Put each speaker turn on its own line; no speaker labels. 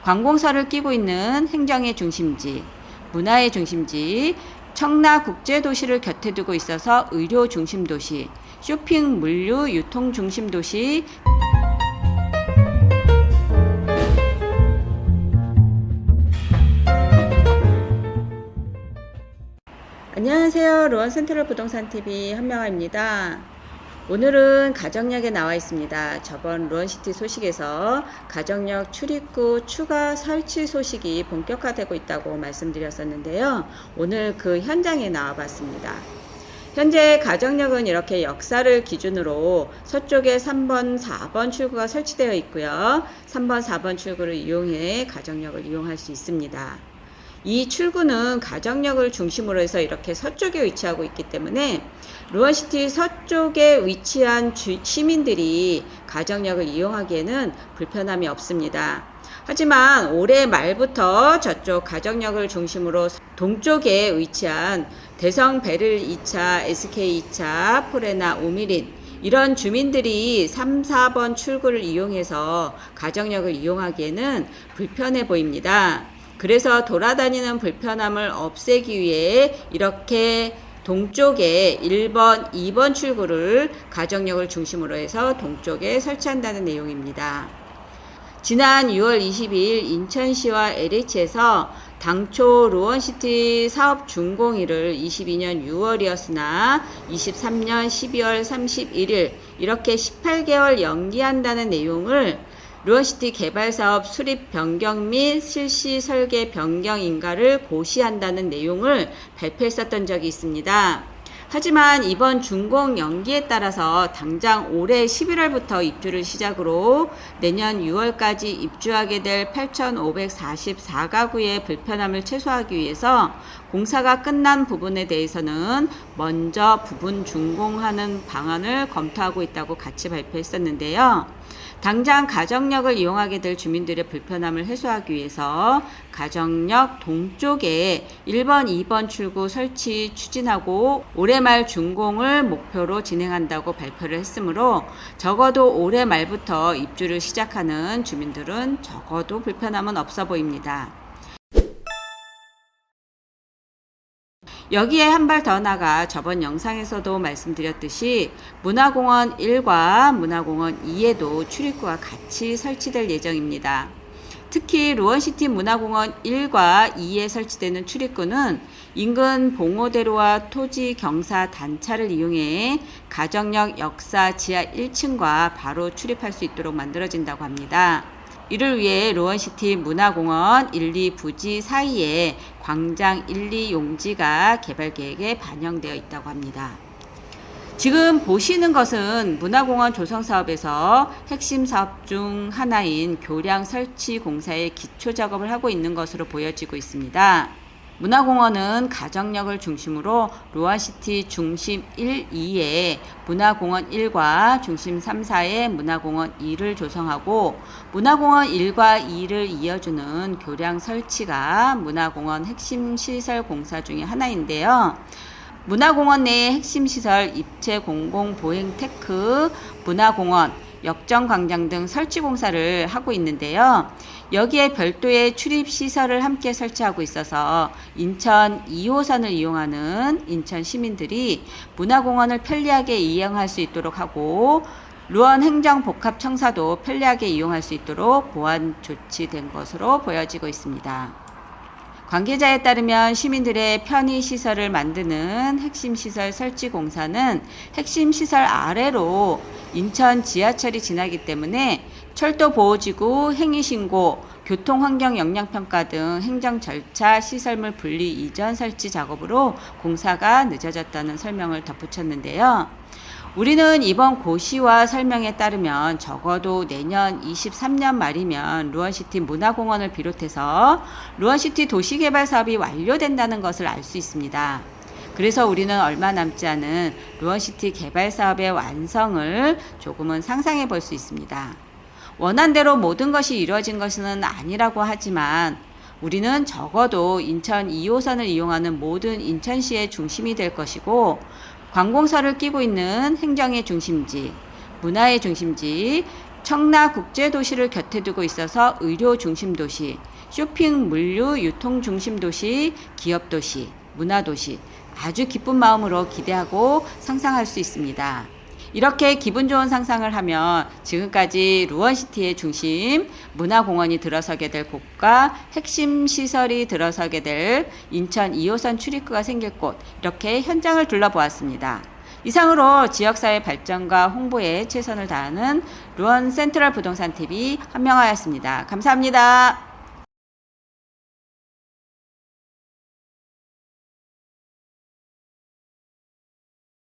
관공서를 끼고 있는 행정의 중심지, 문화의 중심지, 청라국제도시를 곁에 두고 있어서 의료 중심도시, 쇼핑, 물류, 유통 중심도시, 안녕하세요. 로원 센트럴 부동산 TV 한명아입니다. 오늘은 가정역에 나와 있습니다. 저번 로원시티 소식에서 가정역 출입구 추가 설치 소식이 본격화되고 있다고 말씀드렸었는데요. 오늘 그 현장에 나와 봤습니다. 현재 가정역은 이렇게 역사를 기준으로 서쪽에 3번, 4번 출구가 설치되어 있고요. 3번, 4번 출구를 이용해 가정역을 이용할 수 있습니다. 이 출구는 가정역을 중심으로 해서 이렇게 서쪽에 위치하고 있기 때문에 로원시티 서쪽에 위치한 시민들이 가정역을 이용하기에는 불편함이 없습니다. 하지만 올해 말부터 저쪽 가정역을 중심으로 동쪽에 위치한 대성 베를 2차, SK 2차, 포레나, 오미린 이런 주민들이 3, 4번 출구를 이용해서 가정역을 이용하기에는 불편해 보입니다. 그래서 돌아다니는 불편함을 없애기 위해 이렇게 동쪽에 1번, 2번 출구를 가정역을 중심으로 해서 동쪽에 설치한다는 내용입니다. 지난 6월 22일 인천시와 LH에서 당초 로원시티 사업 준공일을 22년 6월이었으나 23년 12월 31일 이렇게 18개월 연기한다는 내용을 로원시티 개발사업 수립 변경 및 실시 설계 변경 인가를 고시한다는 내용을 발표했었던 적이 있습니다. 하지만 이번 준공 연기에 따라서 당장 올해 11월부터 입주를 시작으로 내년 6월까지 입주하게 될 8,544가구의 불편함을 최소화하기 위해서 공사가 끝난 부분에 대해서는 먼저 부분 준공하는 방안을 검토하고 있다고 같이 발표했었는데요. 당장 가정역을 이용하게 될 주민들의 불편함을 해소하기 위해서 가정역 동쪽에 1번, 2번 출구 설치 추진하고 올해 말 준공을 목표로 진행한다고 발표를 했으므로 적어도 올해 말부터 입주를 시작하는 주민들은 적어도 불편함은 없어 보입니다. 여기에 한 발 더 나가 저번 영상에서도 말씀드렸듯이 문화공원 1과 문화공원 2에도 출입구가 같이 설치될 예정입니다. 특히 로원시티 문화공원 1과 2에 설치되는 출입구는 인근 봉오대로와 토지 경사 단차를 이용해 가정역 역사 지하 1층과 바로 출입할 수 있도록 만들어진다고 합니다. 이를 위해 로원시티 문화공원 1, 2 부지 사이에 광장 1, 2 용지가 개발 계획에 반영되어 있다고 합니다. 지금 보시는 것은 문화공원 조성 사업에서 핵심 사업 중 하나인 교량 설치 공사의 기초 작업을 하고 있는 것으로 보여지고 있습니다. 문화공원은 가정역을 중심으로 로원시티 중심 1, 2에 문화공원 1과 중심 3, 4에 문화공원 2를 조성하고 문화공원 1과 2를 이어주는 교량 설치가 문화공원 핵심 시설 공사 중의 하나인데요. 문화공원 내의 핵심 시설 입체 공공 보행 테크, 문화공원, 역정광장 등 설치 공사를 하고 있는데요. 여기에 별도의 출입 시설을 함께 설치하고 있어서 인천 2호선을 이용하는 인천 시민들이 문화공원을 편리하게 이용할 수 있도록 하고 로원 행정복합청사도 편리하게 이용할 수 있도록 보완 조치된 것으로 보여지고 있습니다. 관계자에 따르면 시민들의 편의시설을 만드는 핵심시설 설치 공사는 핵심시설 아래로 인천 지하철이 지나기 때문에 철도보호지구 행위신고, 교통환경영향평가 등 행정 절차 시설물 분리 이전 설치 작업으로 공사가 늦어졌다는 설명을 덧붙였는데요. 우리는 이번 고시와 설명에 따르면 적어도 내년 23년 말이면 로원시티 문화공원을 비롯해서 로원시티 도시개발 사업이 완료된다는 것을 알 수 있습니다. 그래서 우리는 얼마 남지 않은 로원시티 개발 사업의 완성을 조금은 상상해 볼 수 있습니다. 원한대로 모든 것이 이루어진 것은 아니라고 하지만 우리는 적어도 인천 2호선을 이용하는 모든 인천시의 중심이 될 것이고 관공서를 끼고 있는 행정의 중심지, 문화의 중심지, 청라 국제도시를 곁에 두고 있어서 의료 중심 도시, 쇼핑, 물류, 유통 중심 도시, 기업 도시, 문화 도시, 아주 기쁜 마음으로 기대하고 상상할 수 있습니다. 이렇게 기분 좋은 상상을 하면 지금까지 루원시티의 중심, 문화공원이 들어서게 될 곳과 핵심 시설이 들어서게 될 인천 2호선 출입구가 생길 곳, 이렇게 현장을 둘러보았습니다. 이상으로 지역사회 발전과 홍보에 최선을 다하는 루원 센트럴 부동산 TV 한명화였습니다. 감사합니다.